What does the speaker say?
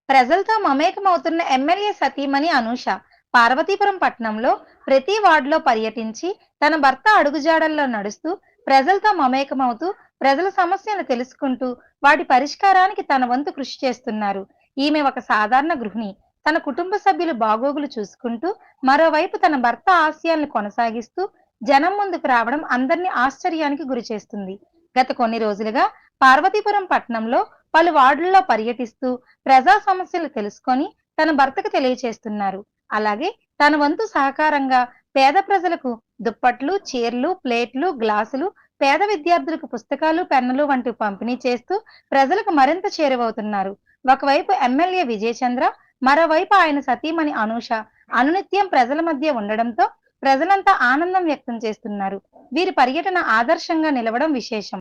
ప్రజలతో మమేకమవుతున్న ఎమ్మెల్యే సతీమణి అనూష పార్వతీపురం పట్టణంలో ప్రతి వార్డులో పర్యటించి తన భర్త అడుగుజాడల్లో నడుస్తూ ప్రజలతో మమేకమవుతూ ప్రజల సమస్యలు తెలుసుకుంటూ వాటి పరిష్కారానికి తన వంతు కృషి చేస్తున్నారు. ఈమె ఒక సాధారణ గృహిణి. తన కుటుంబ సభ్యులు బాగోగులు చూసుకుంటూ మరోవైపు తన భర్త ఆశయాలను కొనసాగిస్తూ జనం ముందుకు రావడం అందరినీ ఆశ్చర్యానికి గురి చేస్తుంది. గత కొన్ని రోజులుగా పార్వతీపురం పట్టణంలో పలు వార్డుల్లో పర్యటిస్తూ ప్రజా సమస్యలు తెలుసుకొని తన భర్తకు తెలియచేస్తున్నారు. అలాగే తన వంతు సహకారంగా పేద ప్రజలకు దుప్పట్లు, చీరలు, ప్లేట్లు, గ్లాసులు, పేద విద్యార్థులకు పుస్తకాలు, పెన్నులు వంటివి పంపిణీ చేస్తూ ప్రజలకు మరింత చేరువవుతున్నారు. ఒకవైపు ఎమ్మెల్యే విజయచంద్ర, మరోవైపు ఆయన సతీమణి అనూష అనునిత్యం ప్రజల మధ్య ఉండడంతో ప్రజలంతా ఆనందం వ్యక్తం చేస్తున్నారు. వీరి పర్యటన ఆదర్శంగా నిలవడం విశేషం.